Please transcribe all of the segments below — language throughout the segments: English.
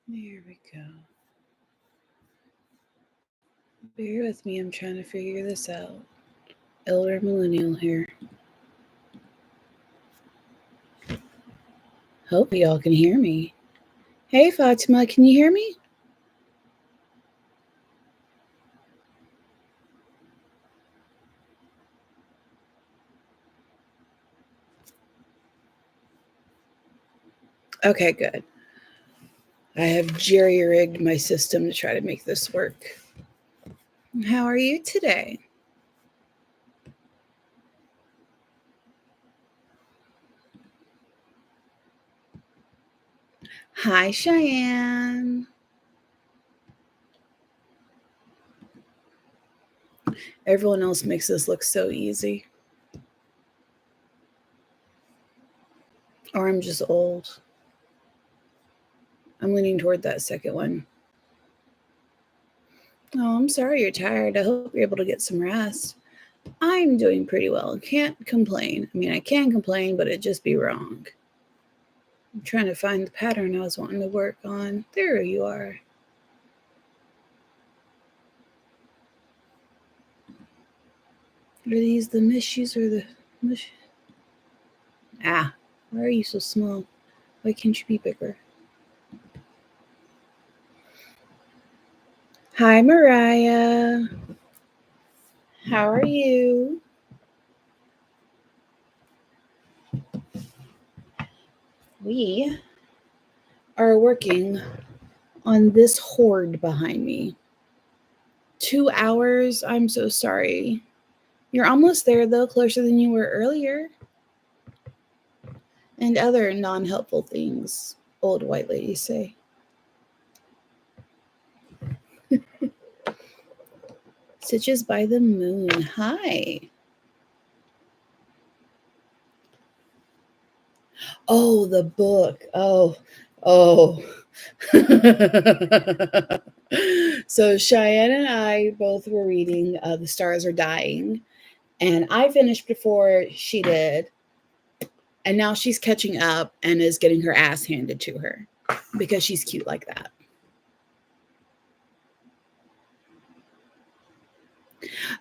There we go. Bear with me, I'm trying to figure this out. Elder millennial here. Hope y'all can hear me. Hey Fatima, can you hear me? Okay, good. I have jerry-rigged my system to try to make this work. How are you today? Hi, Cheyenne. Everyone else makes this look so easy. Or I'm just old. I'm leaning toward that second one. Oh, I'm sorry you're tired. I hope you're able to get some rest. I'm doing pretty well. Can't complain. I mean, I can complain, but it'd just be wrong. I'm trying to find the pattern I was wanting to work on. There you are. Are these the mishies or the mush? Ah, why are you so small? Why can't you be bigger? Hi, Mariah. How are you? We are working on this hoard behind me. 2 hours. I'm so sorry. You're almost there, though, closer than you were earlier. And other non helpful things, old white ladies say. Stitches by the Moon. Hi. Oh, the book. Oh. So Cheyenne and I both were reading The Stars Are Dying, and I finished before she did. And now she's catching up and is getting her ass handed to her because she's cute like that.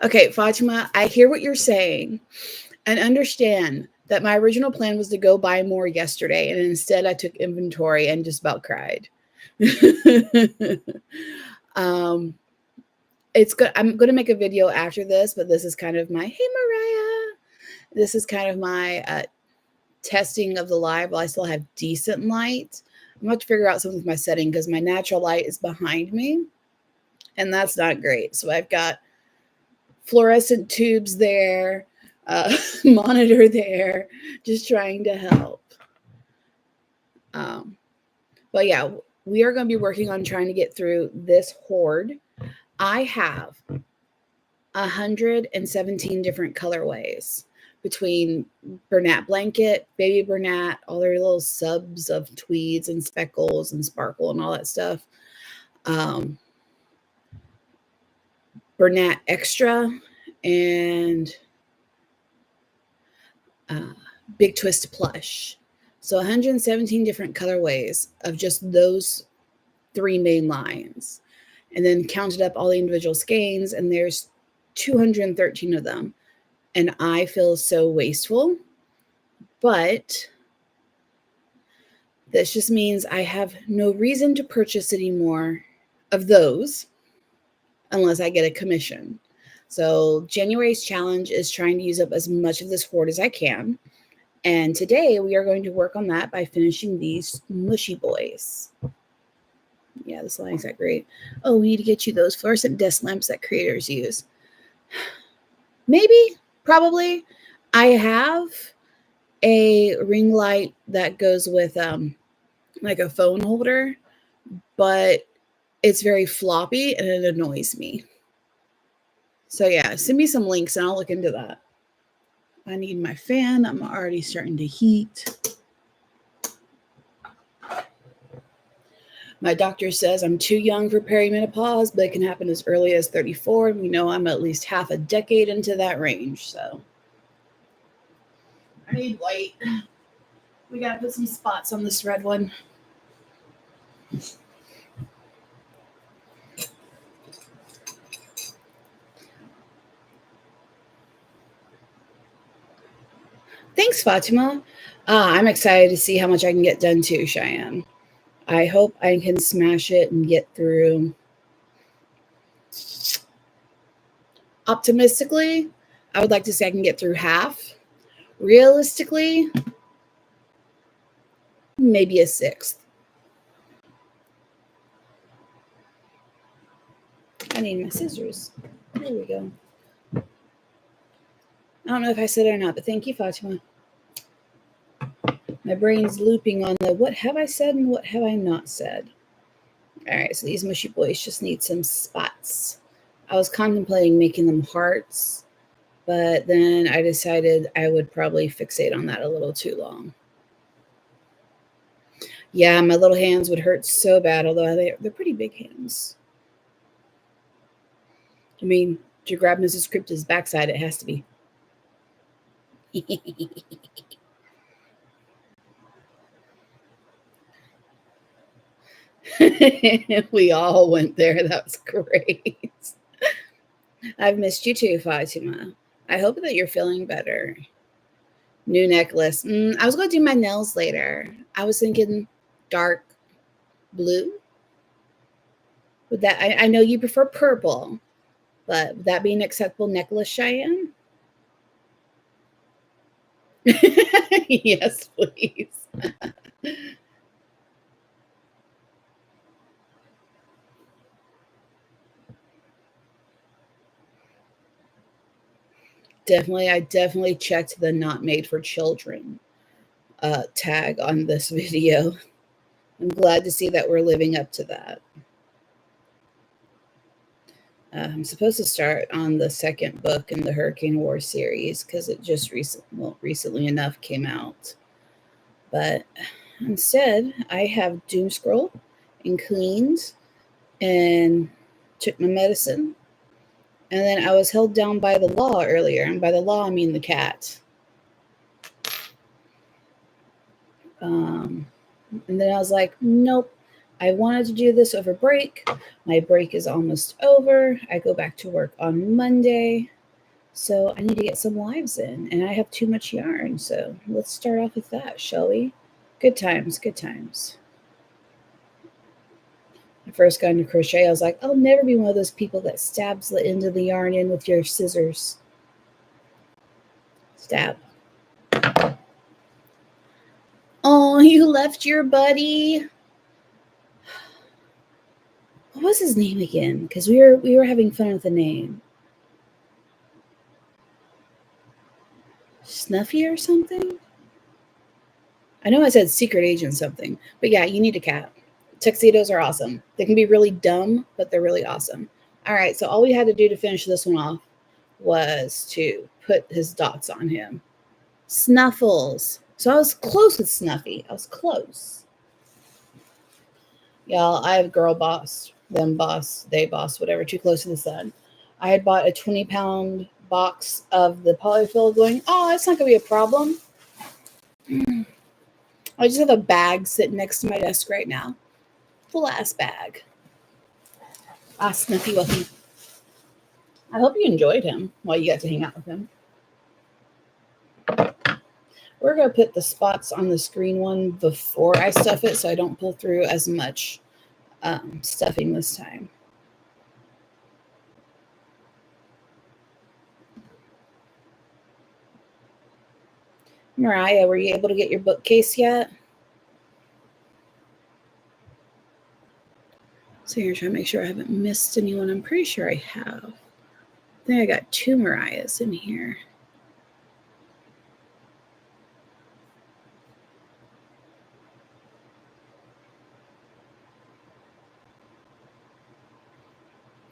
Okay, Fatima, I hear what you're saying and understand that my original plan was to go buy more yesterday, and instead I took inventory and just about cried. um, it's good. I'm going to make a video after this, but this is kind of my, hey, Mariah. This is kind of my testing of the live while I still have decent light. I'm going to figure out something with my setting because my natural light is behind me, and that's not great. So I've got fluorescent tubes there, monitor there, just trying to help. But yeah, we are going to be working on trying to get through this hoard. I have 117 different colorways between Bernat blanket, baby Bernat, all their little subs of tweeds and speckles and sparkle and all that stuff. Bernat extra and big twist plush. So 117 different colorways of just those three main lines. And then counted up all the individual skeins, and there's 213 of them. And I feel so wasteful. But this just means I have no reason to purchase any more of those unless I get a commission. So January's challenge is trying to use up as much of this hoard as I can. And today we are going to work on that by finishing these mushy boys. Yeah, this lighting's not great. Oh, we need to get you those fluorescent desk lamps that creators use. Maybe, probably. I have a ring light that goes with like a phone holder, but it's very floppy and it annoys me. So yeah, send me some links and I'll look into that. I need my fan. I'm already starting to heat. My doctor says I'm too young for perimenopause, but it can happen as early as 34. And we know I'm at least half a decade into that range. So I need white. We got to put some spots on this red one. Thanks, Fatima. I'm excited to see how much I can get done too, Cheyenne. I hope I can smash it and get through. Optimistically, I would like to say I can get through half. Realistically, maybe a sixth. I need my scissors. There we go. I don't know if I said it or not, but thank you, Fatima. My brain's looping on the what have I said and what have I not said. All right, so these mushy boys just need some spots. I was contemplating making them hearts, but then I decided I would probably fixate on that a little too long. Yeah, my little hands would hurt so bad, although they're pretty big hands. I mean, to grab Mrs. Crypta's backside, it has to be. We all went there. That was great. I've missed you too, Fatima. I hope that you're feeling better. New necklace. I was going to do my nails later. I was thinking dark blue. Would that? I know you prefer purple, but would that be an acceptable necklace, Cheyenne? Yes, please. I definitely checked the not made for children tag on this video. I'm glad to see that we're living up to that. I'm supposed to start on the second book in the Hurricane War series because it just recently enough came out. But instead, I have doom scroll and cleaned and took my medicine. And then I was held down by the law earlier. And by the law, I mean the cat. And then I was like, nope. I wanted to do this over break. My break is almost over. I go back to work on Monday. So I need to get some lives in. And I have too much yarn. So let's start off with that, shall we? Good times, good times. I first got into crochet. I was like, I'll never be one of those people that stabs the end of the yarn in with your scissors. Stab. Oh, you left your buddy. What was his name again? Because we were having fun with the name. Snuffy or something? I know I said secret agent something, but yeah, you need a cat. Tuxedos are awesome. They can be really dumb, but they're really awesome. All right, so all we had to do to finish this one off was to put his dots on him. Snuffles. So I was close with Snuffy. I was close. Y'all, I have girl boss, them boss, they boss, whatever, too close to the sun. I had bought a 20-pound box of the polyfill going, oh, it's not going to be a problem. I just have a bag sitting next to my desk right now. Full ass bag. Ah, Snuffy Wuffy. I hope you enjoyed him while you got to hang out with him. We're going to put the spots on the screen one before I stuff it so I don't pull through as much stuffing this time. Mariah, were you able to get your bookcase yet? So here, trying to make sure I haven't missed anyone. I'm pretty sure I have. I think I got 2 Mariahs in here.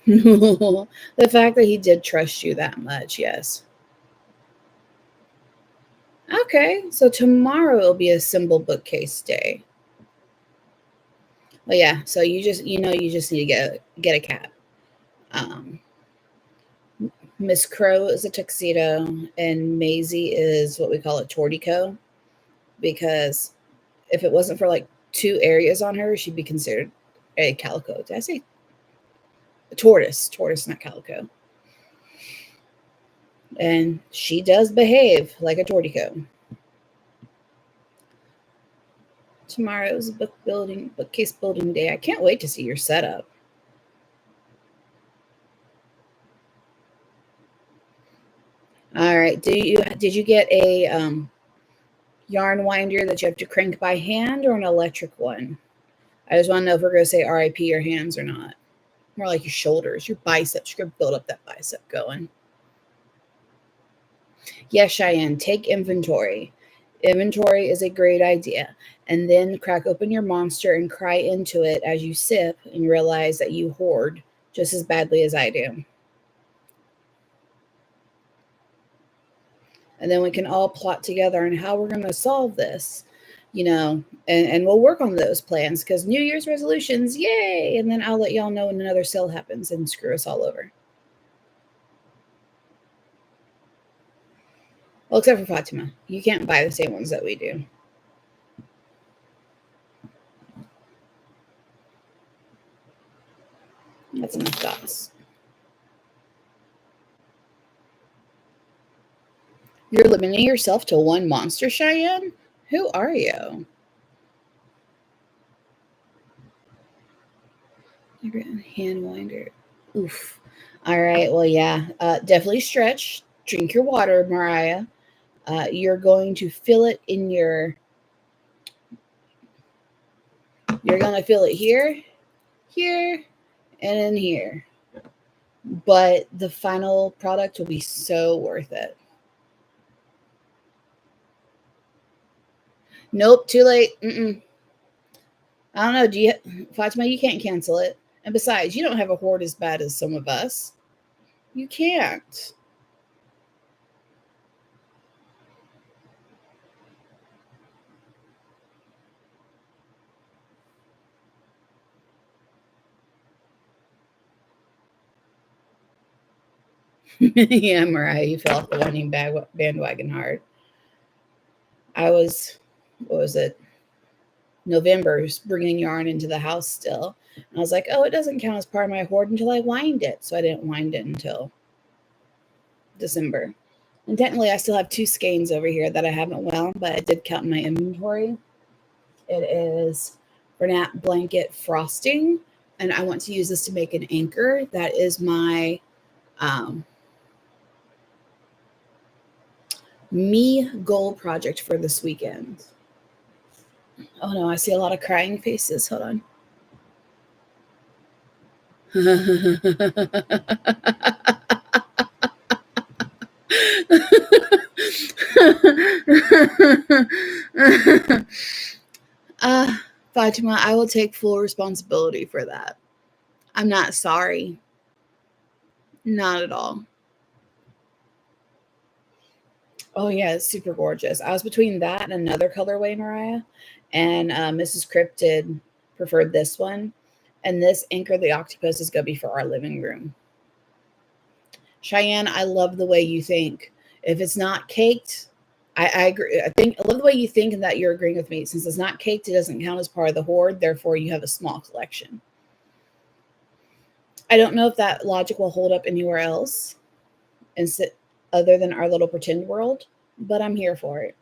The fact that he did trust you that much, yes. Okay, so tomorrow will be a symbol bookcase day. Well, yeah, so you just need to get a cat. Miss Crow is a tuxedo, and Maisie is what we call a tortico, because if it wasn't for like 2 areas on her, she'd be considered a calico. Did I say a tortoise? Tortoise, not calico. And she does behave like a tortico. Tomorrow's bookcase building day. I can't wait to see your setup. All right. Did you get a yarn winder that you have to crank by hand or an electric one? I just want to know if we're going to say RIP your hands or not. More like your shoulders, your biceps. You're going to build up that bicep going. Yes, Cheyenne, take inventory. Inventory is a great idea. And then crack open your monster and cry into it as you sip and realize that you hoard just as badly as I do. And then we can all plot together on how we're going to solve this, and we'll work on those plans because New Year's resolutions, yay! And then I'll let y'all know when another sale happens and screw us all over. Well, except for Fatima. You can't buy the same ones that we do. That's enough thoughts. You're limiting yourself to one monster, Cheyenne? Who are you? Hand winder. Oof. All right. Well, yeah. Definitely stretch. Drink your water, Mariah. You're going to feel it in your... You're going to feel it here, here, and in here. But the final product will be so worth it. Nope, too late. I don't know. Fatima, you can't cancel it. And besides, you don't have a hoard as bad as some of us. You can't. Yeah, Mariah, you fell off the running bandwagon hard. I was, what was it? November, bringing yarn into the house still. And I was like, oh, it doesn't count as part of my hoard until I wind it. So I didn't wind it until December. And technically, I still have 2 skeins over here that I haven't wound, but I did count in my inventory. It is Bernat blanket frosting, and I want to use this to make an anchor. That is my me goal project for this weekend. Oh no, I see a lot of crying faces. Hold on. Fatima, I will take full responsibility for that. I'm not sorry. Not at all. Oh, yeah, it's super gorgeous. I was between that and another colorway, Mariah, and Mrs. Cryptid preferred this one. And this Anchor the Octopus is going to be for our living room. Cheyenne, I love the way you think. If it's not caked, I agree. I love the way you think and that you're agreeing with me. Since it's not caked, it doesn't count as part of the hoard. Therefore, you have a small collection. I don't know if that logic will hold up anywhere else other than our little pretend world, but I'm here for it.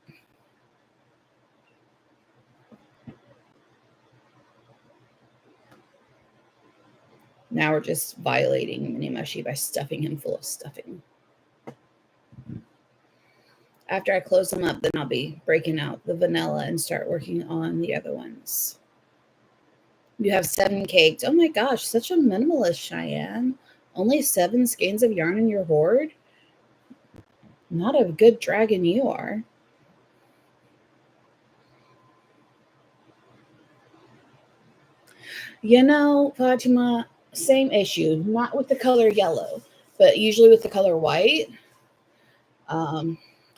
Now we're just violating Mini Mushy by stuffing him full of stuffing. After I close them up, then I'll be breaking out the vanilla and start working on the other ones. You have 7 caked. Oh my gosh, such a minimalist, Cheyenne. Only 7 skeins of yarn in your hoard? Not a good dragon you are. Fatima, same issue. Not with the color yellow, but usually with the color white.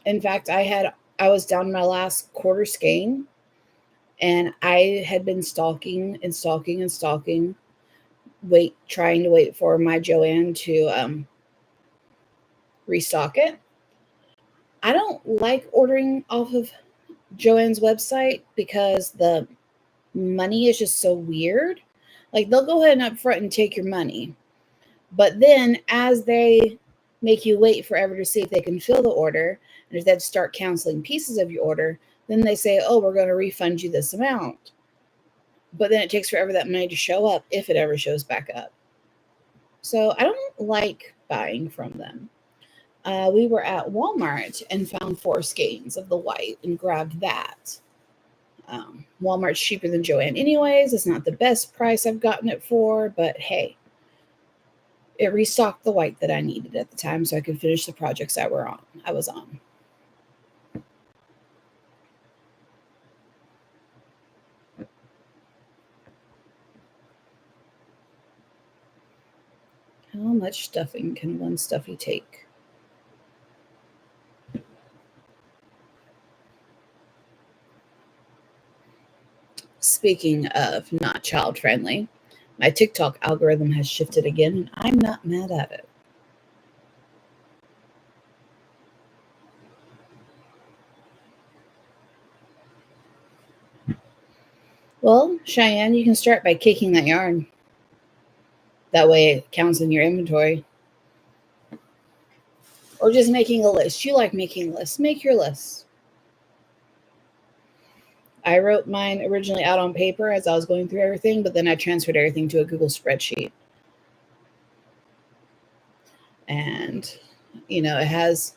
In fact, I was down to my last quarter skein, and I had been stalking, trying to wait for my Joanne to restock it. I don't like ordering off of Joanne's website because the money is just so weird. Like, they'll go ahead and up front and take your money. But then as they make you wait forever to see if they can fill the order, and if they start canceling pieces of your order, Then they say, oh, we're going to refund you this amount. But then it takes forever that money to show up, if it ever shows back up. So I don't like buying from them. We were at Walmart and found 4 skeins of the white and grabbed that. Walmart's cheaper than Joann anyways. It's not the best price I've gotten it for, but hey, it restocked the white that I needed at the time so I could finish the projects I was on. How much stuffing can one stuffy take? Speaking of not child-friendly, my TikTok algorithm has shifted again, and I'm not mad at it. Well, Cheyenne, you can start by caking that yarn. That way it counts in your inventory. Or just making a list. You like making lists. Make your list. I wrote mine originally out on paper as I was going through everything, but then I transferred everything to a Google spreadsheet. And, it has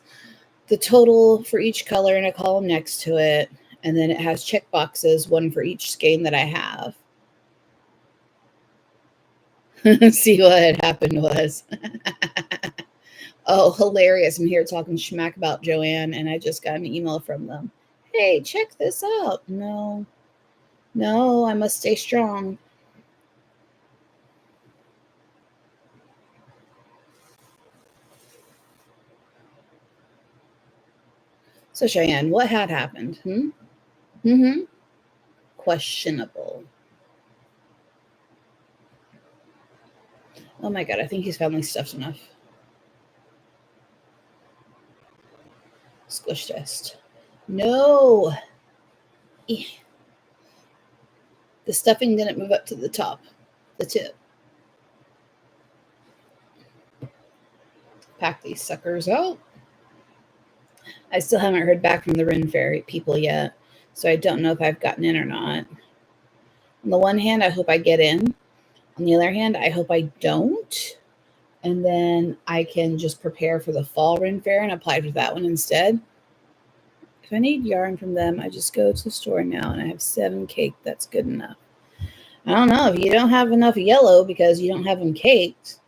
the total for each color in a column next to it. And then it has check boxes, one for each skein that I have. See what had happened was. Oh, hilarious. I'm here talking schmack about Joann, and I just got an email from them. Hey, check this out. No, I must stay strong. So, Cheyenne, what had happened? Questionable. Oh my God, I think he's finally stuffed enough. Squish test. No. The stuffing didn't move up to the top, the tip. Pack these suckers out. I still haven't heard back from the Ren Fairy people yet, so I don't know if I've gotten in or not. On the one hand, I hope I get in. On the other hand, I hope I don't. And then I can just prepare for the fall Ren Fair and apply for that one instead. If I need yarn from them, I just go to the store now and I have 7 cake. That's good enough. I don't know. If you don't have enough yellow because you don't have them caked,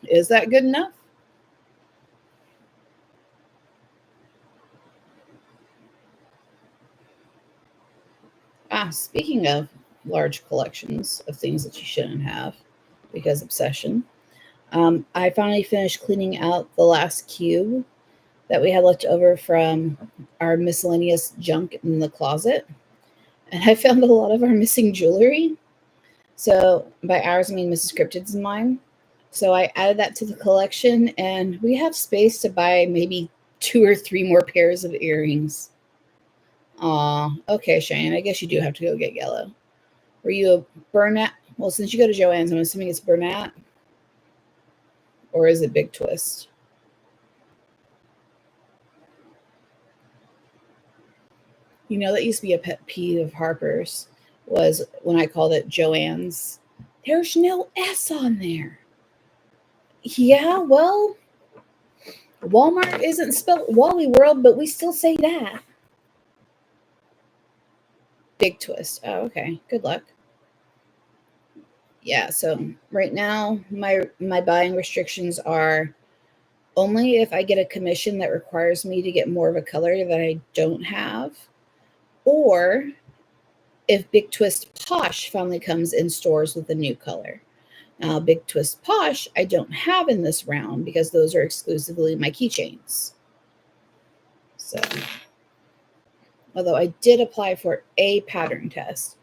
is that good enough? Speaking of large collections of things that you shouldn't have because obsession, I finally finished cleaning out the last cube that we had left over from our miscellaneous junk in the closet. And I found a lot of our missing jewelry. So by ours, I mean Mrs. Cryptid's and mine. So I added that to the collection, and we have space to buy maybe 2 or 3 more pairs of earrings. Aw, okay, Cheyenne, I guess you do have to go get yellow. Were you a Bernat? Well, since you go to Joann's, I'm assuming it's Bernat. Or is it Big Twist? That used to be a pet peeve of Harper's, was when I called it Joann's. There's no S on there. Yeah, well, Walmart isn't spelled Wally World, but we still say that. Big Twist. Oh, okay. Good luck. Yeah, so right now my buying restrictions are only if I get a commission that requires me to get more of a color that I don't have, or if Big Twist Posh finally comes in stores with a new color. Now, Big Twist Posh I don't have in this round because those are exclusively my keychains. So, although I did apply for a pattern test,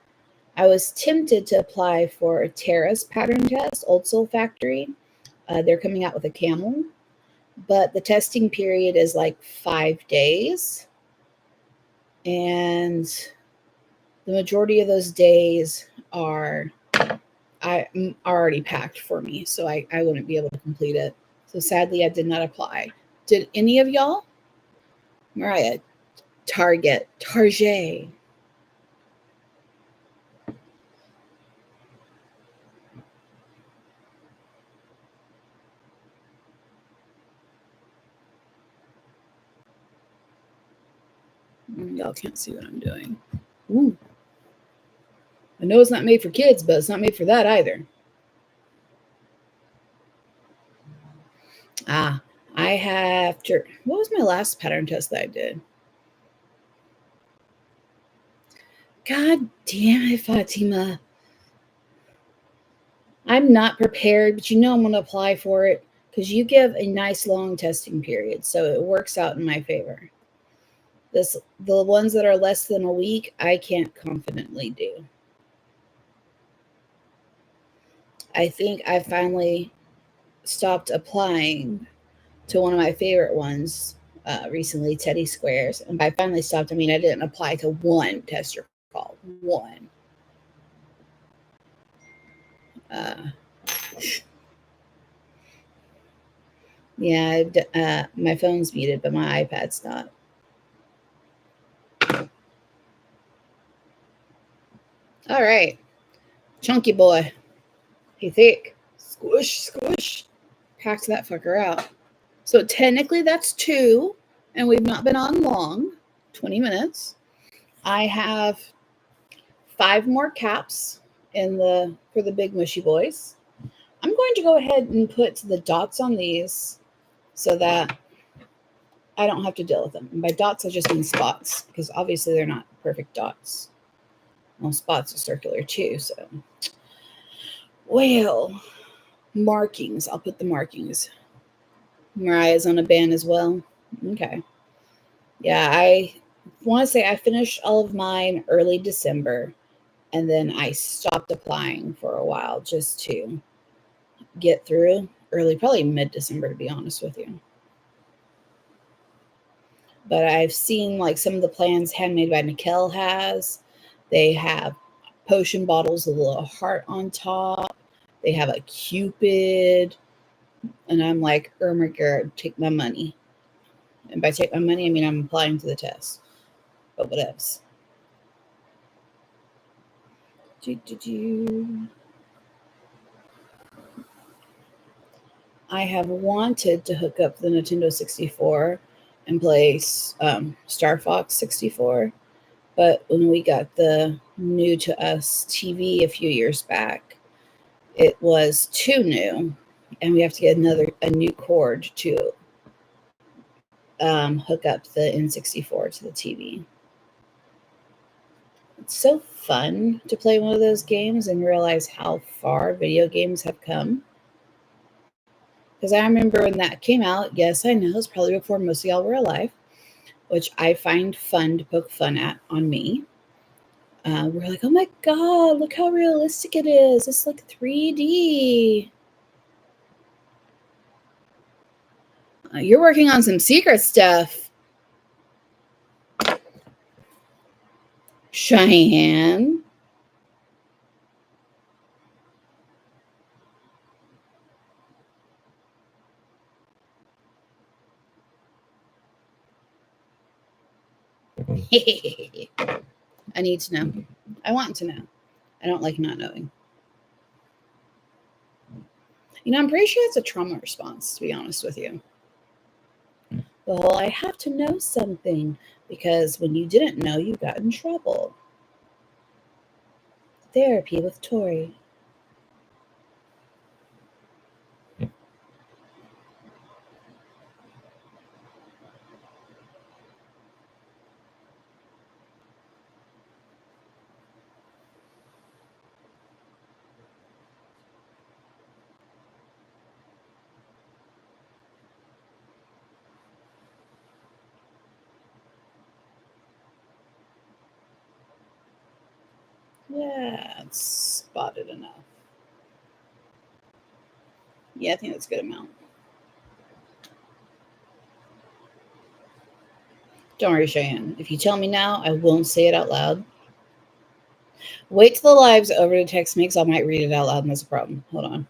I was tempted to apply for Tara's pattern test, Old Soul Factory. They're coming out with a camel, but the testing period is like 5 days. And the majority of those days are already packed for me, so I wouldn't be able to complete it. So sadly, I did not apply. Did any of y'all? Mariah, Target. Y'all can't see what I'm doing. Ooh. I know it's not made for kids, but it's not made for that either. I have to. What was my last pattern test that I did? God damn it, Fatima. I'm not prepared, but you know I'm going to apply for it because you give a nice long testing period, so it works out in my favor. The ones that are less than a week, I can't confidently do. I think I finally stopped applying to one of my favorite ones recently, Teddy Squares. And by finally stopped, I mean I didn't apply to one tester call. One. Yeah, my phone's muted, but my iPad's not. All right. Chunky boy. Hey, thick. Squish, squish. Packed that fucker out. So technically that's 2, and we've not been on long, 20 minutes. I have 5 more caps for the big mushy boys. I'm going to go ahead and put the dots on these so that I don't have to deal with them. And by dots, I just mean spots, because obviously they're not perfect dots. Well, spots are circular too, so. Well, markings. I'll put the markings. Mariah's on a band as well. Okay. Yeah, I want to say I finished all of mine early December, and then I stopped applying for a while just to get through probably mid-December, to be honest with you. But I've seen like some of the plans Handmade by Nicole has. They have potion bottles with a little heart on top. They have a Cupid. And I'm like, oh my God, take my money. And by take my money, I mean I'm applying to the test. But what else? I have wanted to hook up the Nintendo 64 and play Star Fox 64. But when we got the new to us TV a few years back, it was too new, and we have to get a new cord to hook up the N64 to the TV. It's so fun to play one of those games and realize how far video games have come. Because I remember when that came out, yes, I know, it's probably before most of y'all were alive, which I find fun to poke fun at on me. We're like, oh my God, look how realistic it is. It's like 3D. You're working on some secret stuff, Cheyenne. I need to know. I want to know. I don't like not knowing. You know, I'm pretty sure it's a trauma response, to be honest with you. Well, I have to know something because when you didn't know, you got in trouble. Therapy with Tori. Yeah, it's spotted enough. Yeah, I think that's a good amount. Don't worry, Cheyenne. If you tell me now, I won't say it out loud. Wait till the live's over to text me because I might read it out loud and that's a problem. Hold on.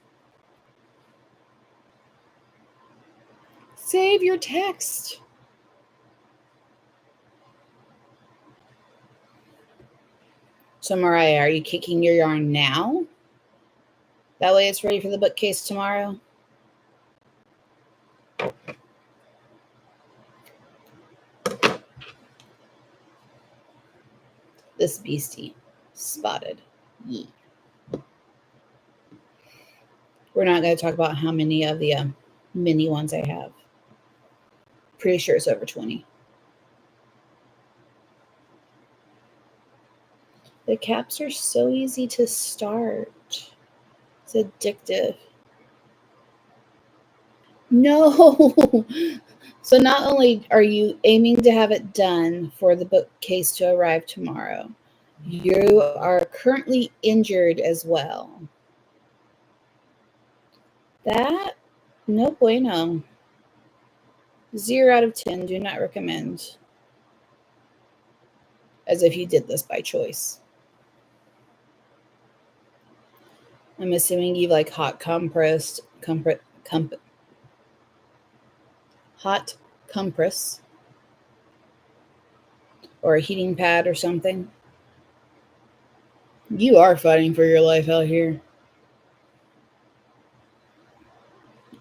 Save your text. So Mariah, are you kicking your yarn now? That way it's ready for the bookcase tomorrow. This beastie spotted. Yeah. We're not going to talk about how many of the mini ones I have. Pretty sure it's over 20. The caps are so easy to start. It's addictive. No. So not only are you aiming to have it done for the bookcase to arrive tomorrow, you are currently injured as well. That, no bueno. 0 out of 10, do not recommend. As if you did this by choice. I'm assuming you like hot compress or a heating pad or something. You are fighting for your life out here.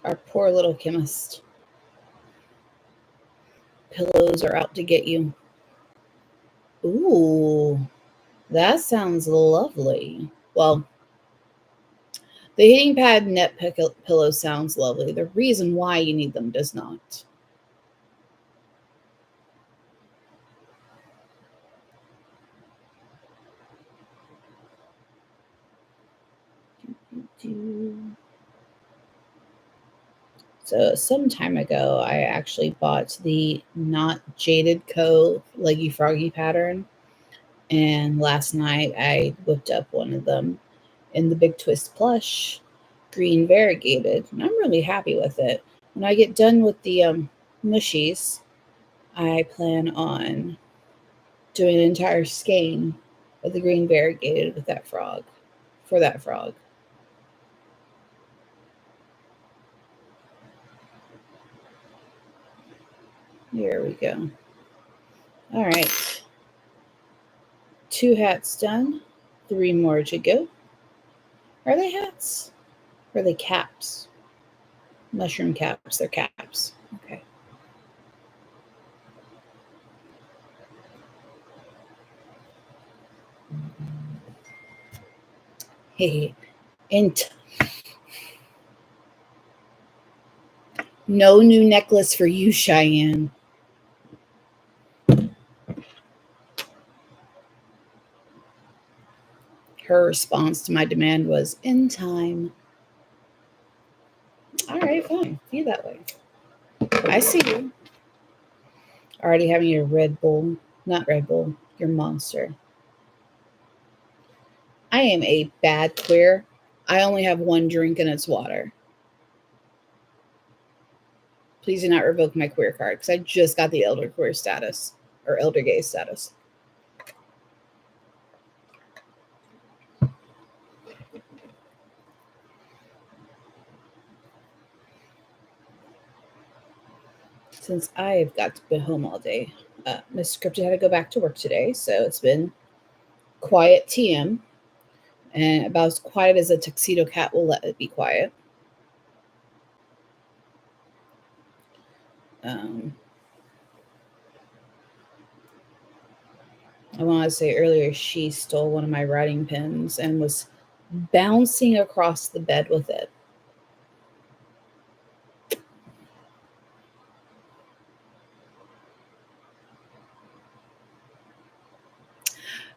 Our poor little chemist. Pillows are out to get you. Ooh, that sounds lovely. Well, the heating pad net pillow sounds lovely. The reason why you need them does not. So some time ago, I actually bought the Not Jaded Co. Leggy Froggy pattern. And last night, I whipped up one of them in the Big Twist Plush, green variegated. And I'm really happy with it. When I get done with the mushies, I plan on doing an entire skein of the green variegated with that frog, for that frog. Here we go. All right. 2 hats done. 3 more to go. Are they hats? Or are they caps? Mushroom caps. They're caps. Okay. Hey. No new necklace for you, Cheyenne. Her response to my demand was, in time. All right, fine. Be that way. I see you. Already having your Red Bull. Not Red Bull. Your Monster. I am a bad queer. I only have 1 drink and it's water. Please do not revoke my queer card because I just got the elder queer status or elder gay status. Since I've got to be home all day, Miss Scripted had to go back to work today, so it's been quiet TM, and about as quiet as a tuxedo cat will let it be quiet. I want to say earlier she stole one of my writing pens and was bouncing across the bed with it.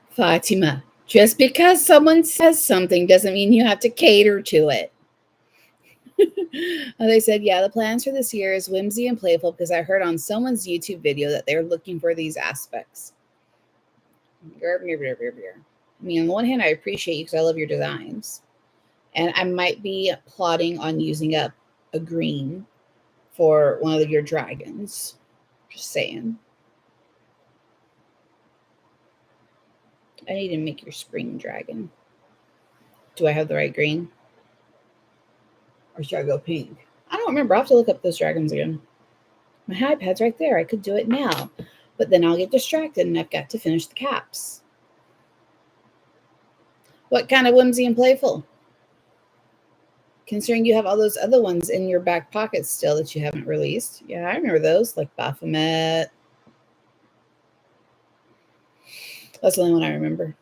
Fatima, just because someone says something doesn't mean you have to cater to it. They said, yeah, the plans for this year is whimsy and playful because I heard on someone's YouTube video that they're looking for these aspects. I mean, on the one hand, I appreciate you because I love your designs. And I might be plotting on using up a green for one of your dragons. Just saying. I need to make your spring dragon. Do I have the right green? Or should I go pink? I don't remember. I'll have to look up those dragons again. My iPad's right there. I could do it now. But then I'll get distracted and I've got to finish the caps. What kind of whimsy and playful? Considering you have all those other ones in your back pocket still that you haven't released. Yeah, I remember those, like Baphomet. That's the only one I remember.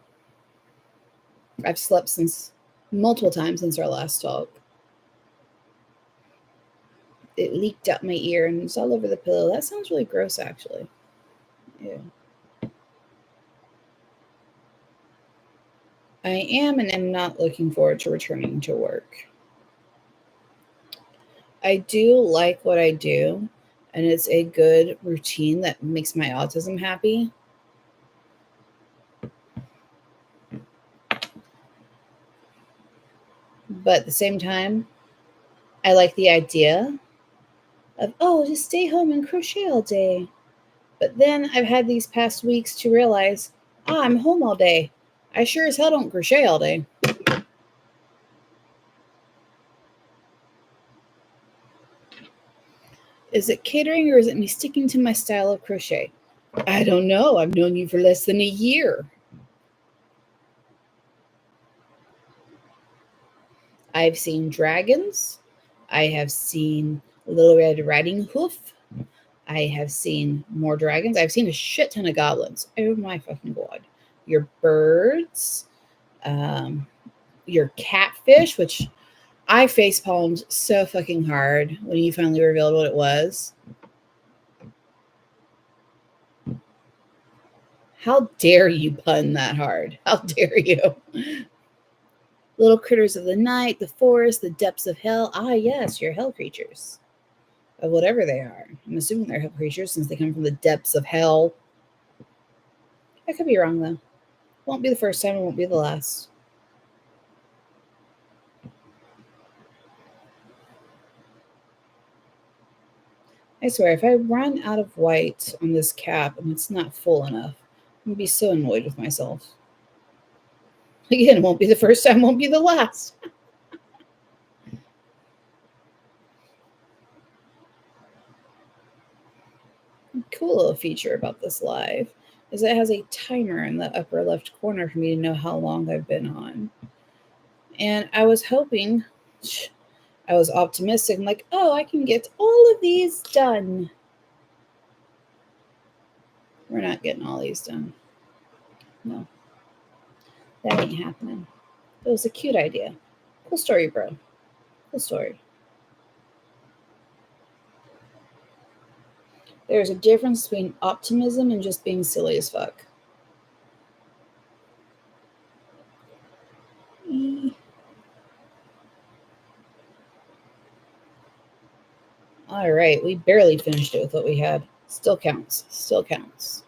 I've slept since multiple times since our last talk. It leaked out my ear and it's all over the pillow. That sounds really gross, actually. Yeah. I am and am not looking forward to returning to work. I do like what I do, and it's a good routine that makes my autism happy. But at the same time, I like the idea of, oh, just stay home and crochet all day. But then I've had these past weeks to realize, I'm home all day. I sure as hell don't crochet all day. Is it catering or is it me sticking to my style of crochet? I don't know. I've known you for less than a year. I've seen dragons. I have seen Little Red Riding Hoof. I have seen more dragons. I've seen a shit ton of goblins. Oh my fucking god. Your birds, your catfish, which I facepalmed so fucking hard when you finally revealed what it was. How dare you pun that hard? How dare you? Little critters of the night, the forest, the depths of hell. Ah, yes, your hell creatures. Of whatever they are. I'm assuming they're hell creatures since they come from the depths of hell. I could be wrong, though. Won't be the first time, it won't be the last. I swear, if I run out of white on this cap and it's not full enough, I'm going to be so annoyed with myself. Again, it won't be the first time, won't be the last. Cool little feature about this live is it has a timer in the upper left corner for me to know how long I've been on. And I was hoping, I was optimistic. I'm like, oh, I can get all of these done. We're not getting all these done. No, that ain't happening. It was a cute idea. Cool story, bro. Cool story. There's a difference between optimism and just being silly as fuck. All right, we barely finished it with what we had. Still counts. Still counts.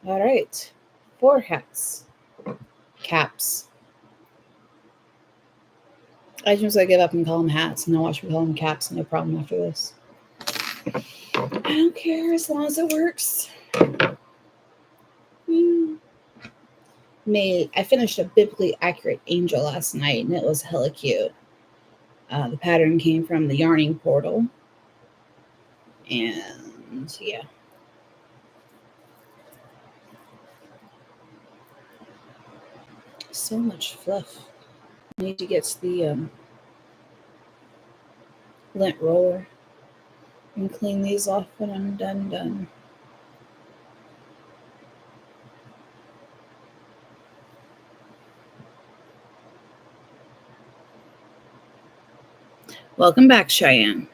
All right, 4 hats. Caps. I just give up and call them hats, and I'll watch me call them caps. No problem after this. I don't care as long as it works. I finished a biblically accurate angel last night, and it was hella cute. The pattern came from the yarning portal, and yeah. So much fluff. I need to get the lint roller and clean these off when I'm done. Welcome back, Cheyenne.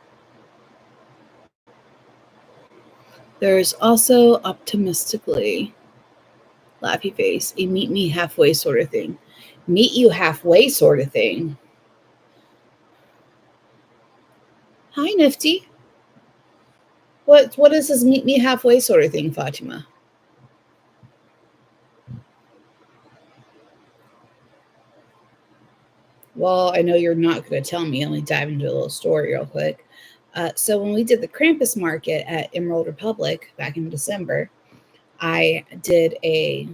There's also optimistically, laughy face, a meet me halfway sort of thing. Meet you halfway sort of thing. Hi, Nifty. What is this meet me halfway sort of thing, Fatima? Well, I know you're not going to tell me. Let me dive into a little story real quick. So when we did the Krampus market at Emerald Republic back in December, I did a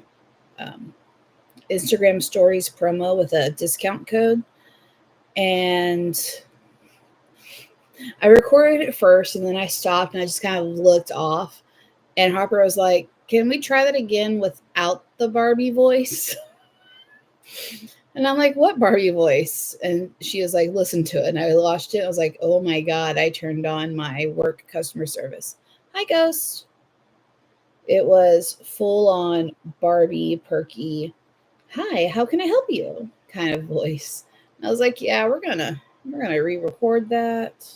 Instagram stories promo with a discount code. And I recorded it first, and then I stopped and I just kind of looked off. And Harper was like, "Can we try that again without the Barbie voice?" And I'm like, "What Barbie voice?" And she was like, "Listen to it." And I watched it. I was like, "Oh my God," I turned on my work customer service. Hi, Ghost. It was full on Barbie, perky, "Hi, how can I help you?" kind of voice. And I was like, "Yeah, we're gonna re-record that."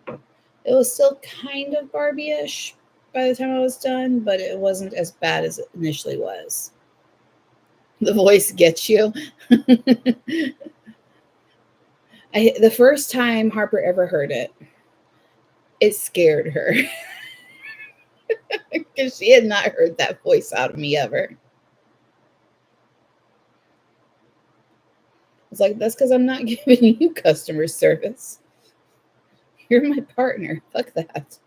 It was still kind of Barbie-ish by the time I was done, but it wasn't as bad as it initially was. The voice gets you. The first time Harper ever heard it, it scared her because she had not heard that voice out of me ever. It's like, that's because I'm not giving you customer service. You're my partner. Fuck that.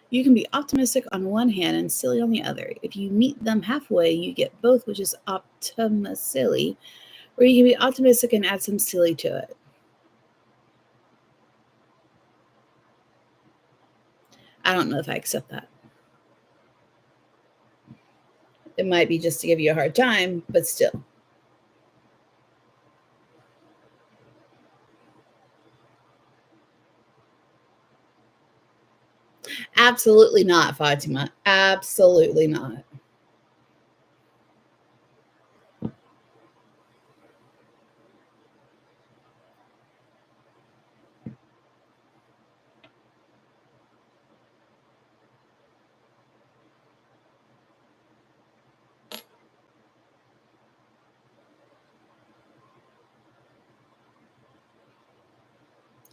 You can be optimistic on one hand and silly on the other. If you meet them halfway, you get both, which is optimisily, or you can be optimistic and add some silly to it. I don't know if I accept that. It might be just to give you a hard time, but still. Absolutely not, Fatima. Absolutely not.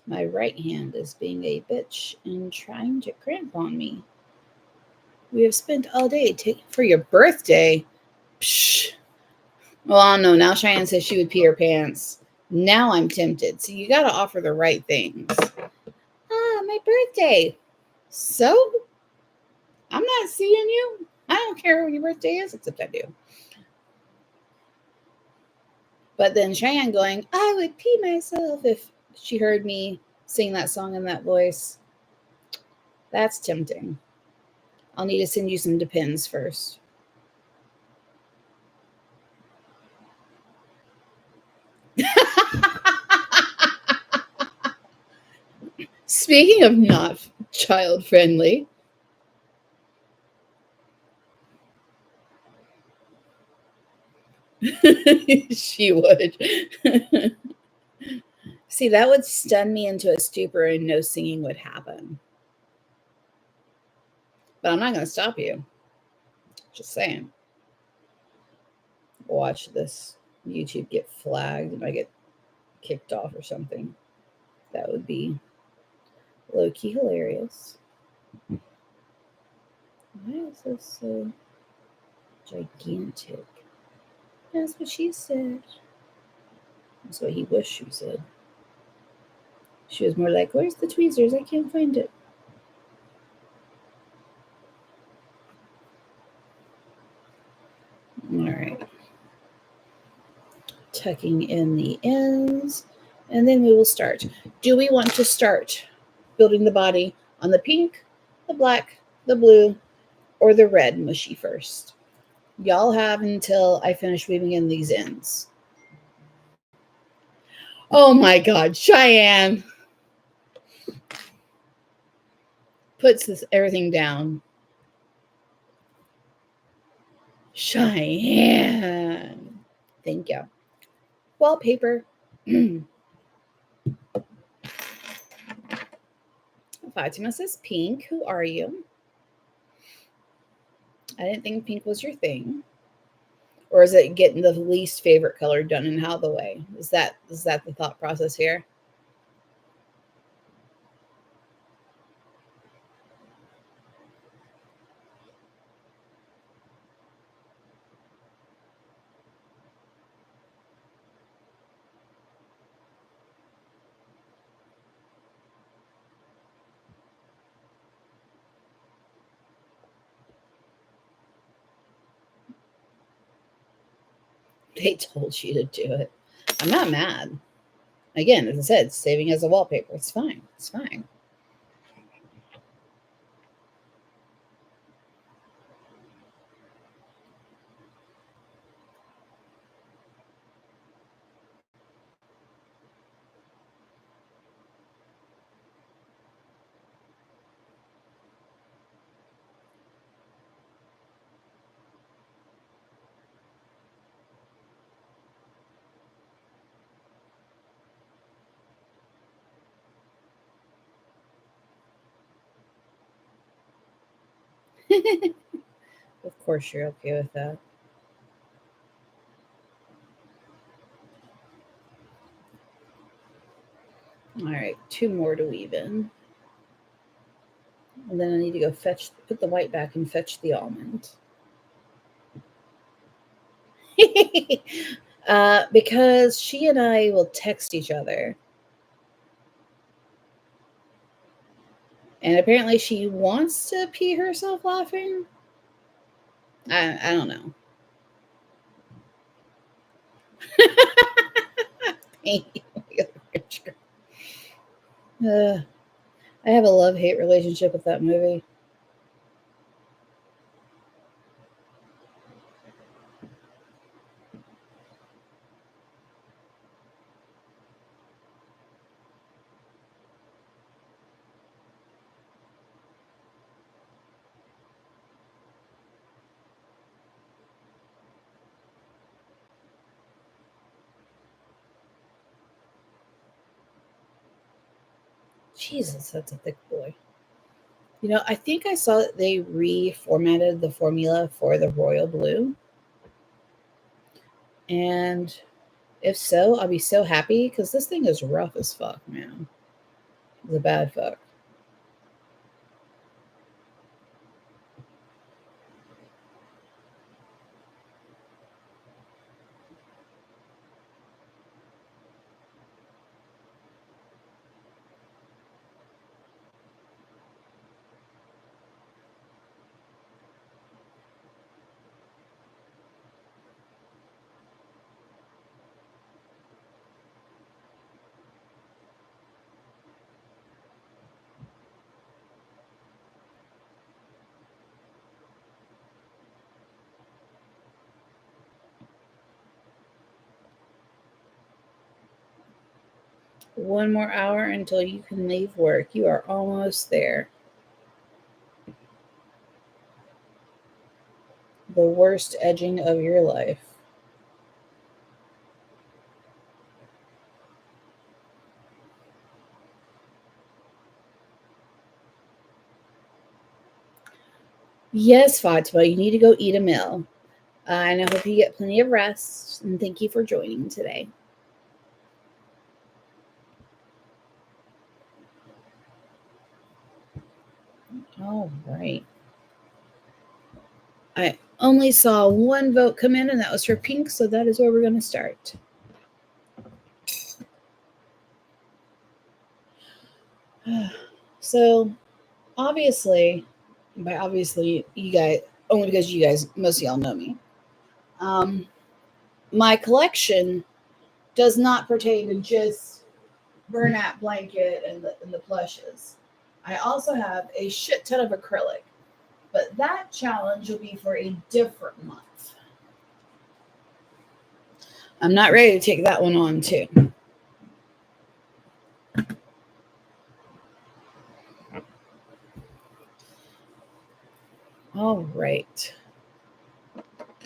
My right hand is being a bitch and trying to cramp on me. We have spent all day taking for your birthday. Psh. Well, I don't know. Now Cheyenne says she would pee her pants. Now I'm tempted. So you got to offer the right things. My birthday. So? I'm not seeing you. I don't care when your birthday is, except I do. But then Cheyenne going, I would pee myself if she heard me sing that song in that voice. That's tempting. I'll need to send you some Depends first. Speaking of not child friendly, she would. See, that would stun me into a stupor and no singing would happen. But I'm not going to stop you. Just saying. Watch this YouTube get flagged and I get kicked off or something. That would be low-key hilarious. Why is this so gigantic? That's what she said. That's what he wished she said. She was more like, where's the tweezers? I can't find it. All right. Tucking in the ends. And then we will start. Do we want to start building the body on the pink, the black, the blue, or the red mushy first? Y'all have until I finish weaving in these ends. Oh my God, Cheyenne puts everything down. Cheyenne. Thank you. Wallpaper. Fatima says pink. Who are you? I didn't think pink was your thing. Or is it getting the least favorite color done and out of the way? Is that the thought process here? They told you to do it. I'm not mad. Again, as I said, saving as a wallpaper. It's fine. It's fine. Of course you're okay with that. All right, 2 more to weave in. And then I need to go put the white back and fetch the almond. Because she and I will text each other. And apparently she wants to pee herself laughing. I don't know. I have a love-hate relationship with that movie. Jesus, that's a thick boy. You know, I think I saw that they reformatted the formula for the royal blue. And if so, I'll be so happy because this thing is rough as fuck, man. It's a bad fuck. One more hour until you can leave work. You are almost there. The worst edging of your life. Yes, Fatima, you need to go eat a meal. And I hope you get plenty of rest. And thank you for joining today. All right. I only saw one vote come in, and that was for pink, so that is where we're going to start. So, obviously, by obviously, you guys, only because you guys, most of y'all know me, my collection does not pertain to just Bernat blanket and the plushes. I also have a shit ton of acrylic, but that challenge will be for a different month. I'm not ready to take that one on too. All right.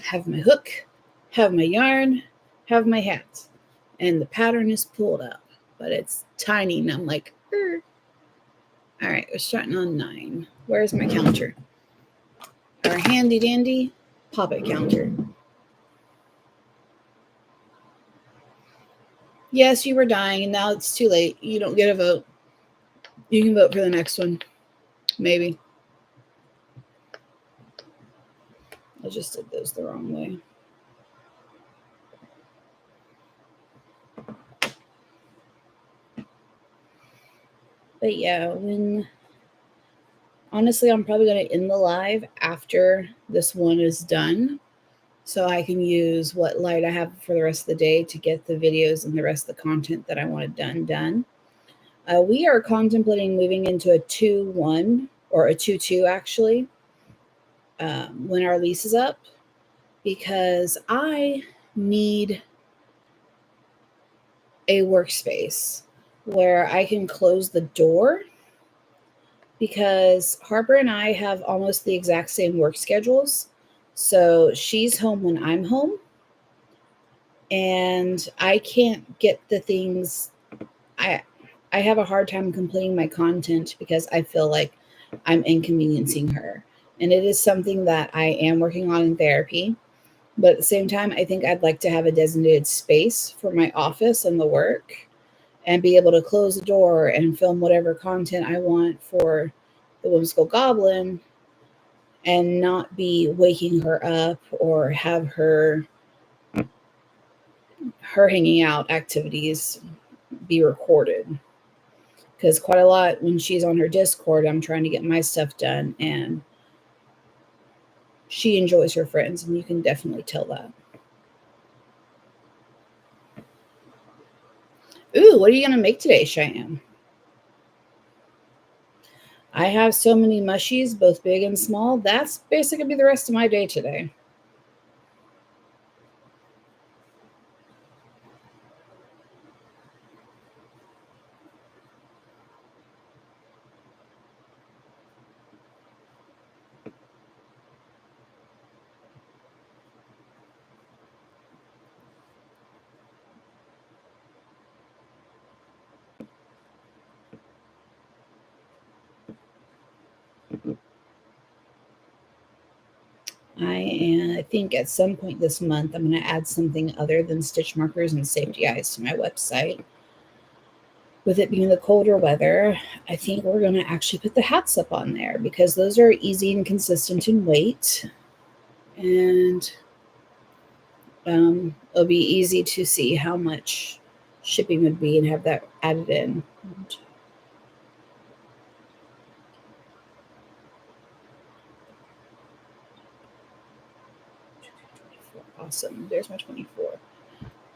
Have my hook, have my yarn, have my hat. And the pattern is pulled up, but it's tiny. And I'm like, all right, we're starting on 9. Where's my counter? Our handy dandy poppet counter. Yes, you were dying, and now it's too late. You don't get a vote. You can vote for the next one. Maybe. I just did those the wrong way. But yeah, honestly, I'm probably going to end the live after this one is done. so I can use what light I have for the rest of the day to get the videos and the rest of the content that I want done. We are contemplating moving into a 2-1 or a 2-2 actually when our lease is up, because I need a workspace where I can close the door, because Harper and I have almost the exact same work schedules. So she's home when I'm home, and I can't get the things. I have a hard time completing my content because I feel like I'm inconveniencing her. And it is something that I am working on in therapy. But at the same time, I think I'd like to have a designated space for my office and the work, and be able to close the door and film whatever content I want for the Whimsical Goblin, and not be waking her up or have her hanging out activities be recorded. Because quite a lot when she's on her Discord, I'm trying to get my stuff done, and she enjoys her friends, and you can definitely tell that. Ooh, what are you going to make today, Cheyenne? I have so many mushies, both big and small. That's basically going to be the rest of my day today. I think at some point this month, I'm going to add something other than stitch markers and safety eyes to my website. With it being the colder weather, I think we're going to actually put the hats up on there, because those are easy and consistent in weight. And it'll be easy to see how much shipping would be and have that added in. Awesome. There's my 24.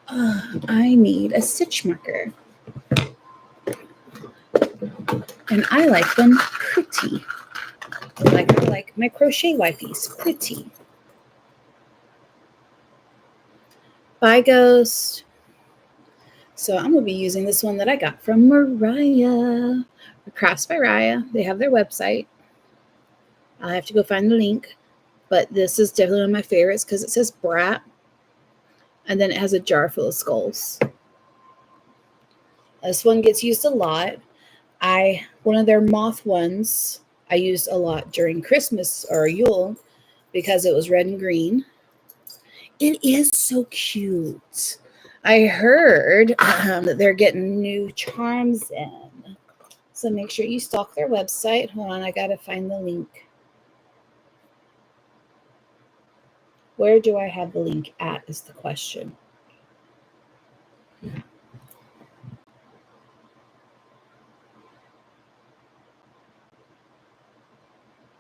I need a stitch marker. And I like them pretty. I like my crochet wifeys pretty. Bye, Ghost. So I'm going to be using this one that I got from Mariah. Crafts by Raya. They have their website. I'll have to go find the link. But this is definitely one of my favorites because it says Brat. And then it has a jar full of skulls. This one gets used a lot. One of their moth ones I used a lot during Christmas or Yule because it was red and green. It is so cute. I heard that they're getting new charms in. So make sure you stalk their website. Hold on, I got to find the link. Where do I have the link at is the question. I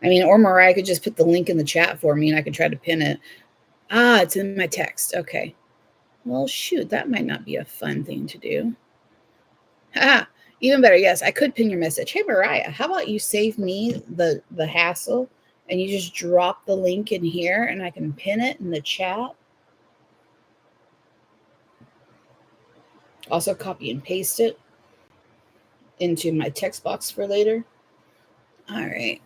mean, or Mariah could just put the link in the chat for me and I could try to pin it. Ah, it's in my text. Okay. Well, shoot, that might not be a fun thing to do. Ah, even better. Yes, I could pin your message. Hey, Mariah, how about you save me the hassle and you just drop the link in here and I can pin it in the chat. Also copy and paste it into my text box for later. All right.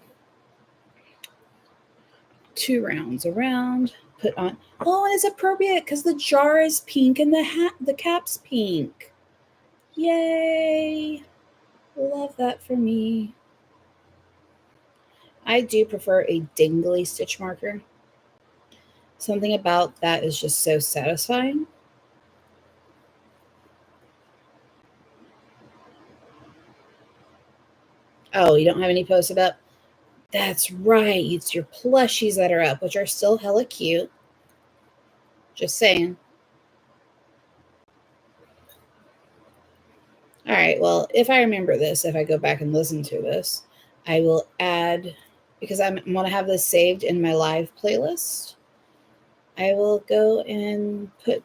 2 rounds around. Put on. Oh, and it's appropriate because the jar is pink and the cap's pink. Yay. Love that for me. I do prefer a dingly stitch marker. Something about that is just so satisfying. Oh, you don't have any posted up? That's right. It's your plushies that are up, which are still hella cute. Just saying. All right. Well, if I remember this, if I go back and listen to this, I will add, because I want to have this saved in my live playlist. I will go and put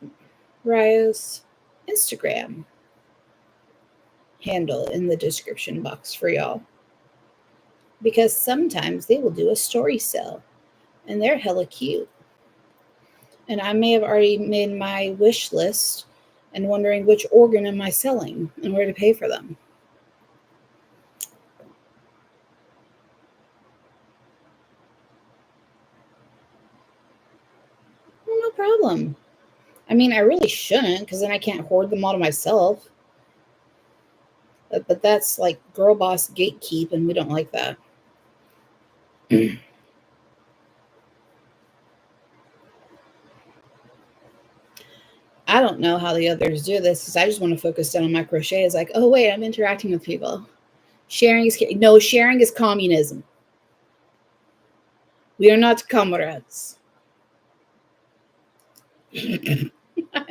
Ryo's Instagram handle in the description box for y'all. Because sometimes they will do a story sale and they're hella cute. And I may have already made my wish list and wondering which organ am I selling and where to pay for them. Well, no problem. I mean, I really shouldn't, because then I can't hoard them all to myself. But that's like girl boss gatekeep, and we don't like that. I don't know how the others do this, because I just want to focus down on my crochet. It's like, oh, wait, I'm interacting with people. Sharing is communism. We are not comrades. I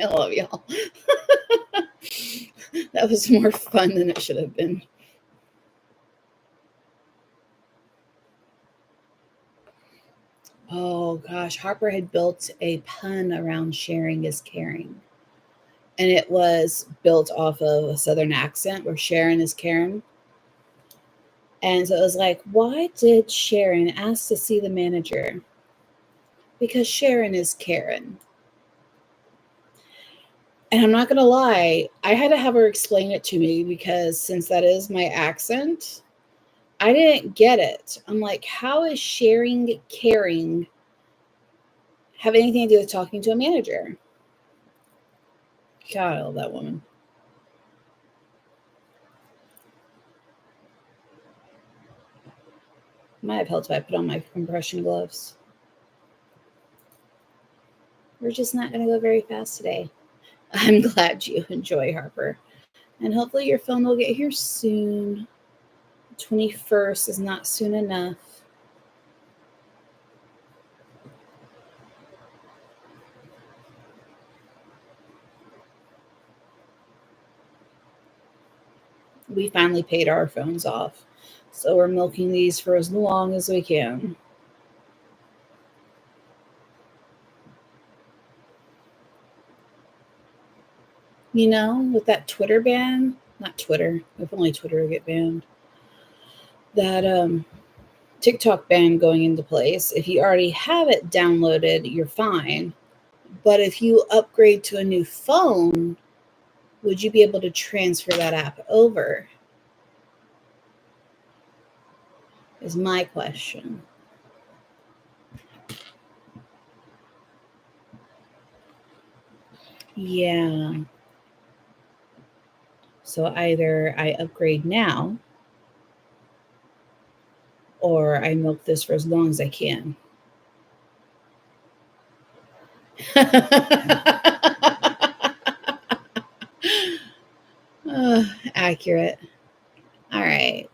love y'all. That was more fun than it should have been. Oh gosh, Harper had built a pun around sharing is caring. And it was built off of a Southern accent where Sharon is Karen. And so it was like, why did Sharon ask to see the manager? Because Sharon is Karen. And I'm not going to lie, I had to have her explain it to me, because since that is my accent, I didn't get it. I'm like, how is sharing caring have anything to do with talking to a manager? God, I love that woman. Might have helped if I put on my compression gloves. We're just not going to go very fast today. I'm glad you enjoy, Harper. And hopefully your phone will get here soon. 21st is not soon enough. We finally paid our phones off, so we're milking these for as long as we can. You know, with that Twitter ban, not Twitter, if only Twitter would get banned, that TikTok ban going into place, if you already have it downloaded, you're fine. But if you upgrade to a new phone, would you be able to transfer that app over? Is my question. Yeah. So either I upgrade now, or I milk this for as long as I can. Accurate. All right.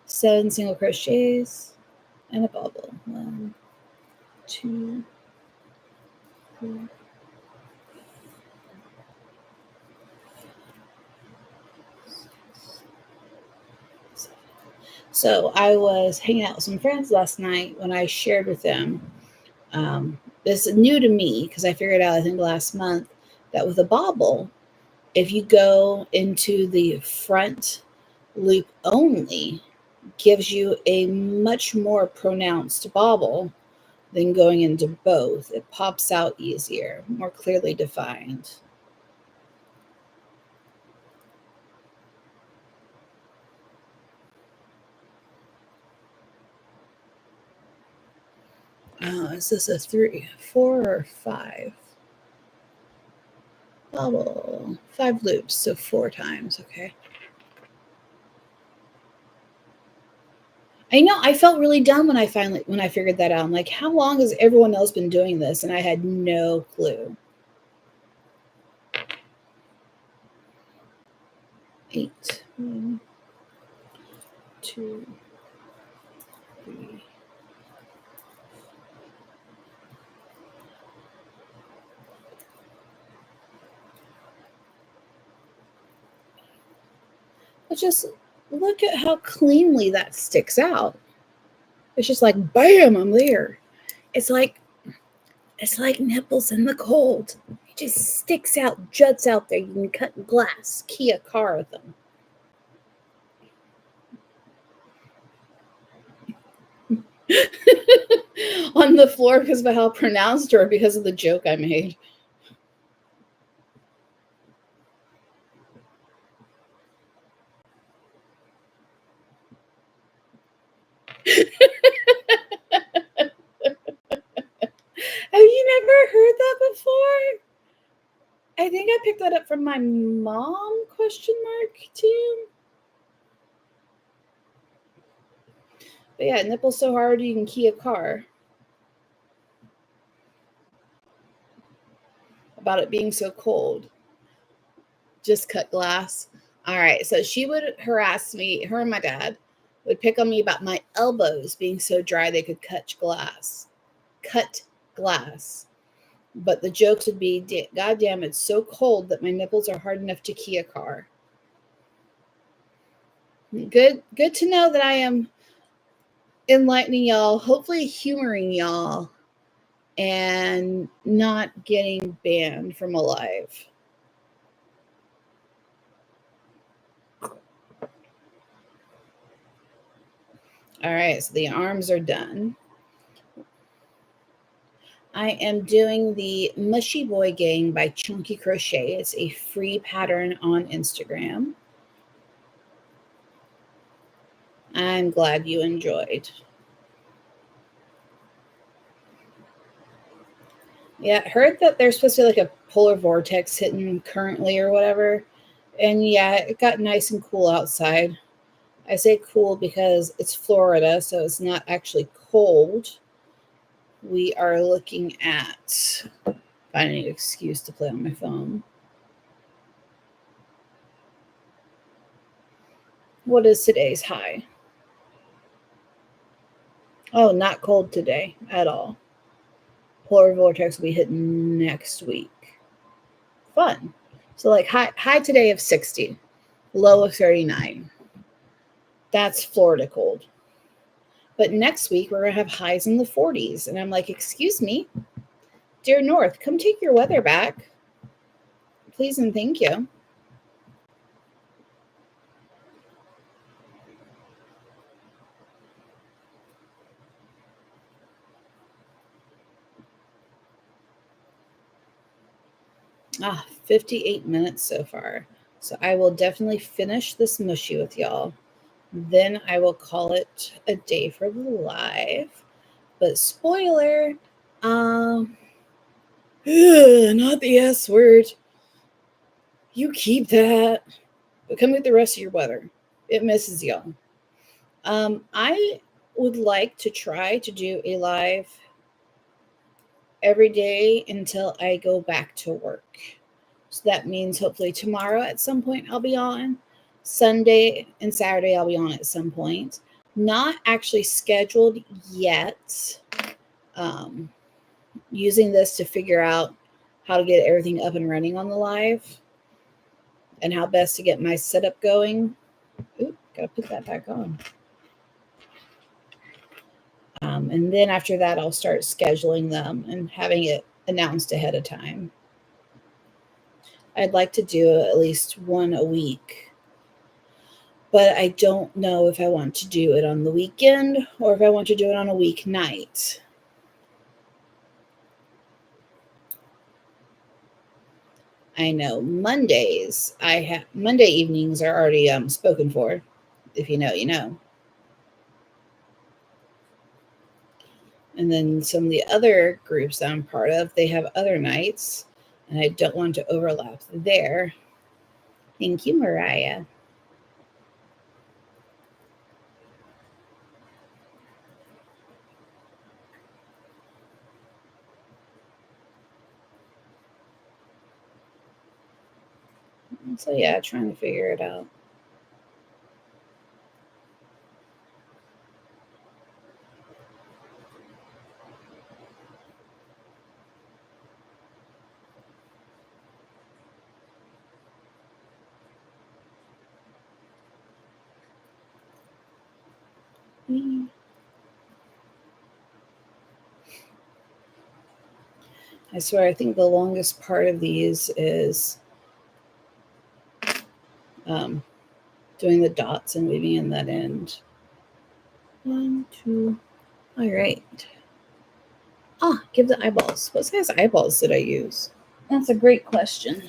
7 single crochets and a bubble. 1, 2, 3. So I was hanging out with some friends last night when I shared with them. This is new to me, because I figured out, I think last month, that with a bobble, if you go into the front loop only, gives you a much more pronounced bobble than going into both. It pops out easier, more clearly defined. Is this a 3, 4, or 5? Bobble. 5 loops, so 4 times, okay. I know, I felt really dumb when I figured that out. I'm like, how long has everyone else been doing this? And I had no clue. 8. 1, 2, 3. But just look at how cleanly that sticks out. It's just like, bam, I'm there. It's like It's like nipples in the cold. It just sticks out, juts out there. You can cut glass, key a car with them. On the floor because of how pronounced or because of the joke I made. Have you never heard that before? I think I picked that up from my mom, question mark, too. But yeah, nipples so hard you can key a car. About it being so cold. Just cut glass. All right, so she would harass me, her and my dad would pick on me about my elbows being so dry they could cut glass. But the jokes would be, God damn, it's so cold that my nipples are hard enough to key a car. Good to know that I am enlightening y'all, hopefully humoring y'all, and not getting banned from a live. All right, so the arms are done. I am doing the Mushy Boy Gang by Chunky Crochet. It's a free pattern on Instagram. I'm glad you enjoyed. Yeah, heard that there's supposed to be like a polar vortex hitting currently or whatever. And yeah, it got nice and cool outside. I say cool because it's Florida, so it's not actually cold. We are looking at finding an excuse to play on my phone. What is today's high? Oh, not cold today at all. Polar vortex will be hitting next week. Fun. So like high today of 60, low of 39. That's Florida cold. But next week we're gonna have highs in the 40s. And I'm like, excuse me, dear North, come take your weather back. Please and thank you. Ah, 58 minutes so far. So I will definitely finish this mushy with y'all. Then I will call it a day for the live. But spoiler, not the S word. You keep that. But come get the rest of your weather. It misses y'all. I would like to try to do a live every day until I go back to work. So that means hopefully tomorrow at some point I'll be on. Sunday and Saturday I'll be on at some point. Not actually scheduled yet. Using this to figure out how to get everything up and running on the live and how best to get my setup going. Oop, gotta put that back on. And then after that, I'll start scheduling them and having it announced ahead of time. I'd like to do at least one a week, but I don't know if I want to do it on the weekend or if I want to do it on a weeknight. I know Monday evenings are already spoken for. If you know, you know. And then some of the other groups that I'm part of, they have other nights, and I don't want to overlap there. Thank you, Mariah. So yeah, trying to figure it out. I swear, I think the longest part of these is doing the dots and weaving in that end. 1, 2. All right. Ah, give the eyeballs. What size eyeballs did I use? That's a great question.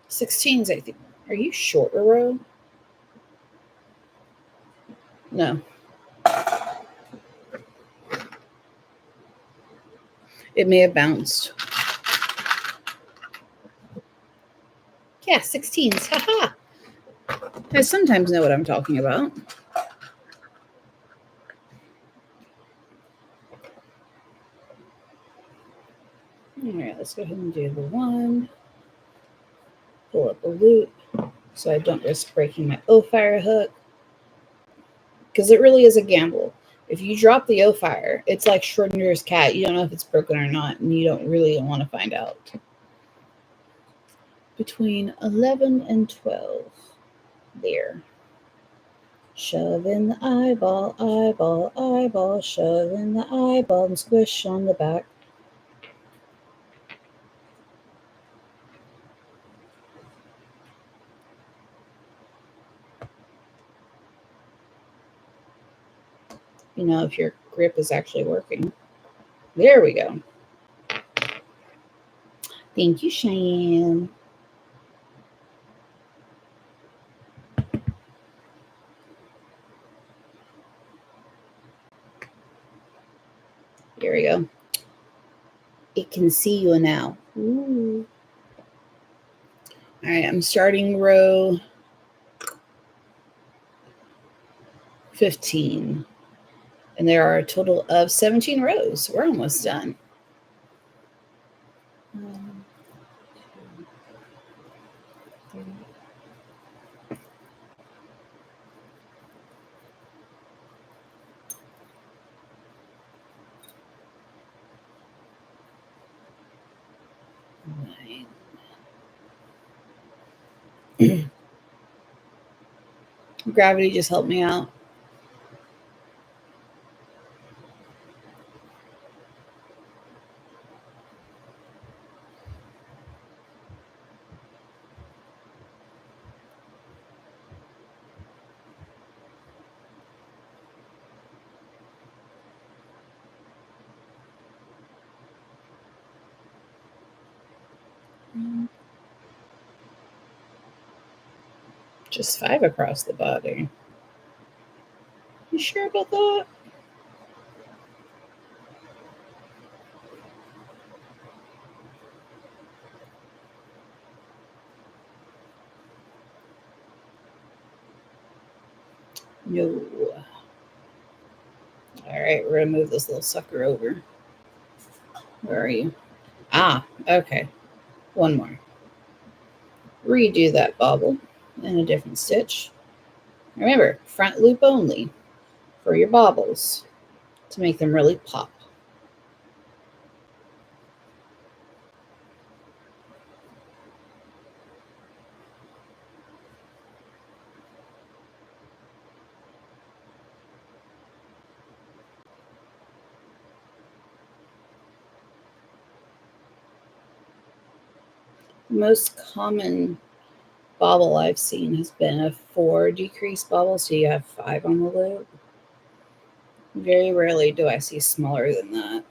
16s, I think. Are you shorter row? No. It may have bounced. Yeah, 16s. Haha. I sometimes know what I'm talking about. All right, let's go ahead and do the one. Pull up a loop so I don't risk breaking my O-fire hook. Because it really is a gamble. If you drop the O-fire, it's like Schrodinger's cat. You don't know if it's broken or not, and you don't really want to find out. Between 11 and 12. There. Shove in the eyeball, eyeball, eyeball. Shove in the eyeball and squish on the back. You know, if your grip is actually working. There we go. Thank you, Cheyenne. There we go. It can see you now. Ooh. All right, I'm starting row 15. And there are a total of 17 rows. We're almost done. 1, 2, 3. Gravity just helped me out. Just 5 across the body. You sure about that? No. All right, we're going to move this little sucker over. Where are you? Ah, okay. One more. Redo that bobble in a different stitch. Remember, front loop only for your bobbles to make them really pop. Most common bobble I've seen has been a 4 decrease bobble, so you have 5 on the loop. Very rarely do I see smaller than that.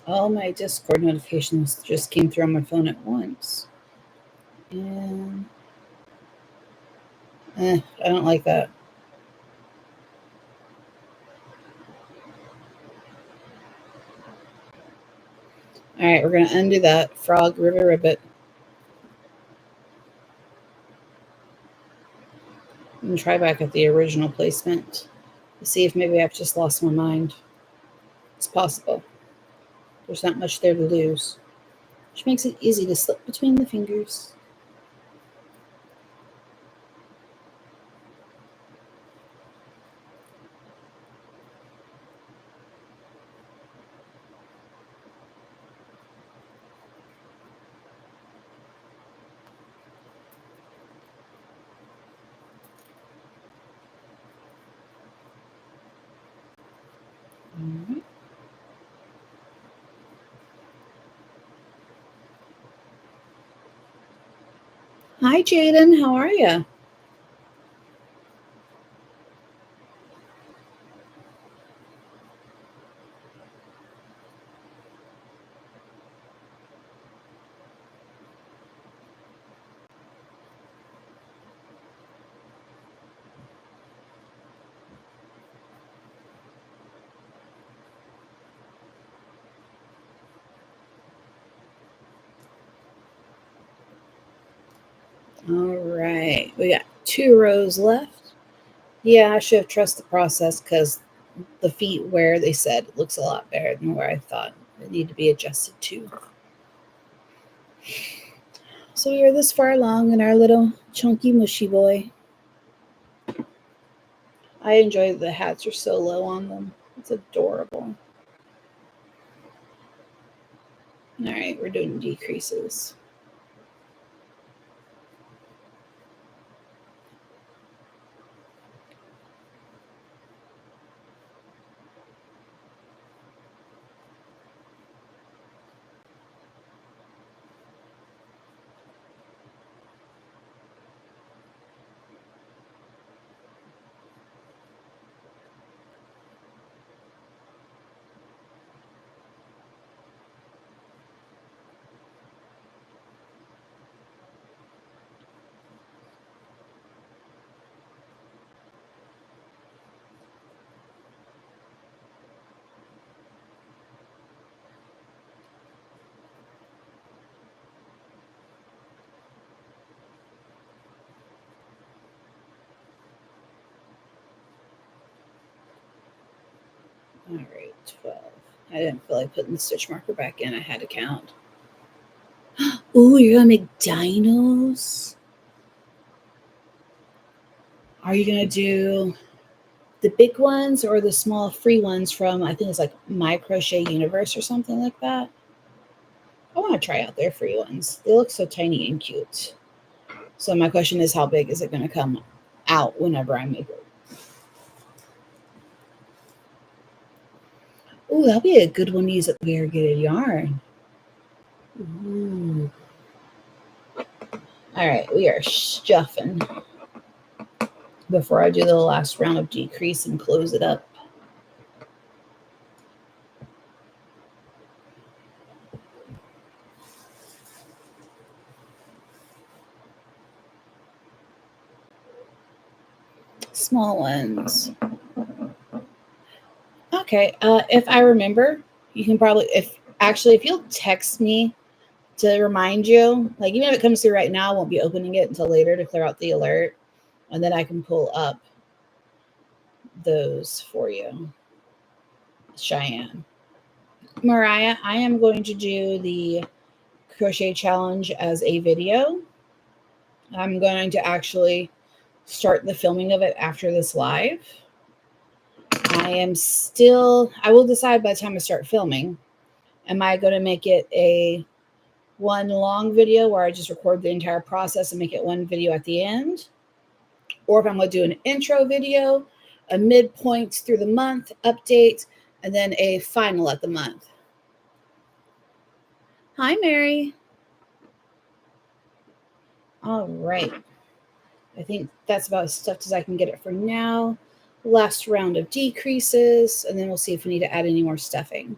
All my Discord notifications just came through on my phone at once. And I don't like that. All right, we're going to undo that frog ribbit ribbit. And try back at the original placement. See if maybe I've just lost my mind. It's possible. There's not much there to lose, which makes it easy to slip between the fingers. All right. Hi, Jaden. How are you? All right. We got 2 rows left. Yeah, I should have trusted the process because the feet where they said it looks a lot better than where I thought it needed to be adjusted to. So we are this far along in our little chunky mushy boy. I enjoy that the hats are so low on them. It's adorable. All right, we're doing decreases. All right, 12. I didn't feel like putting the stitch marker back in. I had to count. Oh, you're gonna make dinos? Are you gonna do the big ones or the small free ones from, I think it's like My Crochet Universe or something like that? I want to try out their free ones. They look so tiny and cute. So my question is, how big is it going to come out whenever I make it? Oh, that'll be a good one to use at variegated yarn. Ooh. All right, we are stuffing before I do the last round of decrease and close it up. Small ones. Okay, if I remember, you can probably, if you'll text me to remind you, like even if it comes through right now, I won't be opening it until later to clear out the alert, and then I can pull up those for you. Cheyenne. Mariah, I am going to do the crochet challenge as a video. I'm going to actually start the filming of it after this live. I will decide by the time I start filming. Am I going to make it a one long video where I just record the entire process and make it one video at the end? Or if I'm going to do an intro video, a midpoint through the month update, and then a final at the month. Hi, Mary. All right. I think that's about as stuffed as I can get it for now. Last round of decreases, and then we'll see if we need to add any more stuffing.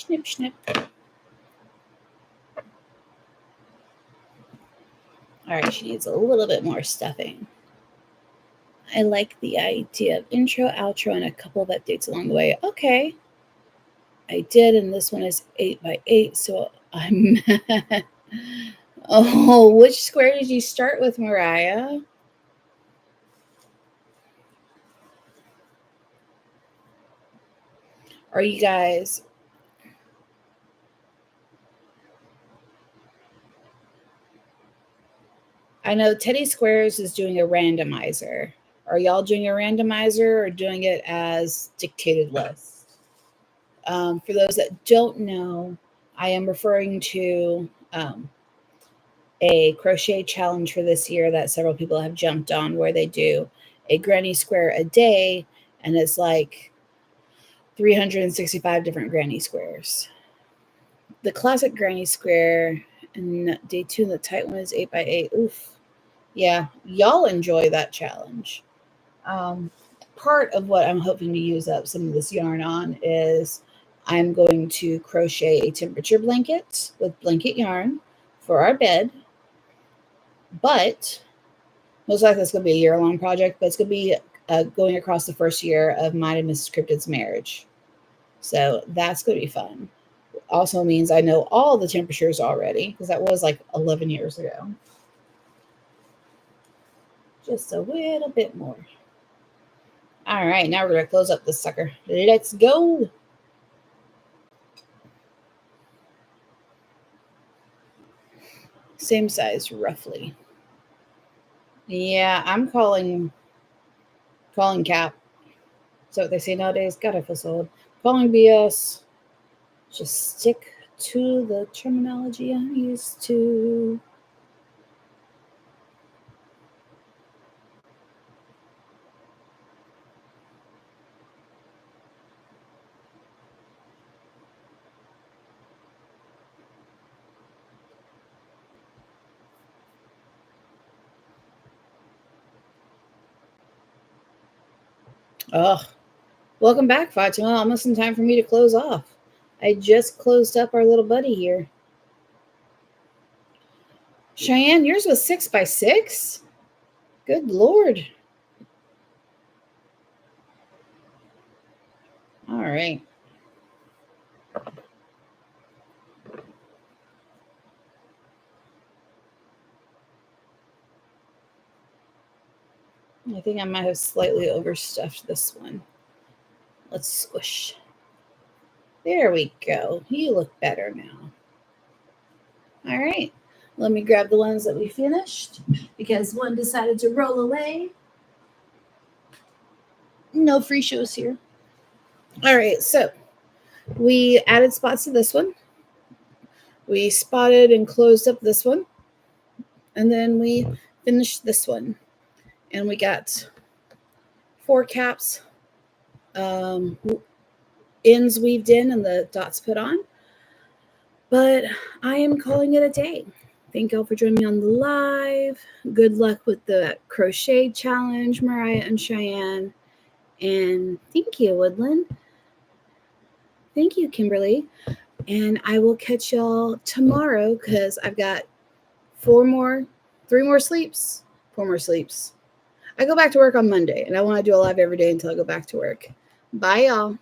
Snip, snip. All right, she needs a little bit more stuffing. I like the idea of intro, outro, and a couple of updates along the way. Okay. I did, and this one is 8 by 8, so I'm... Oh, which square did you start with, Mariah? Are you guys... I know Teddy Squares is doing a randomizer. Are y'all doing a randomizer or doing it as dictated list? For those that don't know, I am referring to a crochet challenge for this year that several people have jumped on, where they do a granny square a day, and it's like 365 different granny squares. The classic granny square and day 2, and the tight one is 8 by 8. Oof. Yeah, y'all enjoy that challenge. Part of what I'm hoping to use up some of this yarn on is I'm going to crochet a temperature blanket with blanket yarn for our bed. But most likely it's going to be a year-long project, but it's going to be going across the first year of mine and Mrs. Cryptid's marriage. So that's going to be fun. Also means I know all the temperatures already, because that was like 11 years ago. Just a little bit more. All right, now we're going to close up this sucker. Let's go. Same size, roughly. Yeah, I'm calling cap. Is that what they say nowadays? God, I feel so old. Calling BS. Just stick to the terminology I'm used to. Oh, welcome back, Fatima. Almost in time for me to close off. I just closed up our little buddy here. Cheyenne, yours was 6 by 6? Good Lord. All right. I think I might have slightly overstuffed this one. Let's squish. There we go. You look better now. All right. Let me grab the ones that we finished because one decided to roll away. No free shows here. All right. So we added spots to this one. We spotted and closed up this one. And then we finished this one. And we got 4 caps, ends weaved in and the dots put on. But I am calling it a day. Thank y'all for joining me on the live. Good luck with the crochet challenge, Mariah and Cheyenne. And thank you, Woodland. Thank you, Kimberly. And I will catch y'all tomorrow because I've got 3 more sleeps. 4 more sleeps. I go back to work on Monday, and I want to do a live every day until I go back to work. Bye, y'all.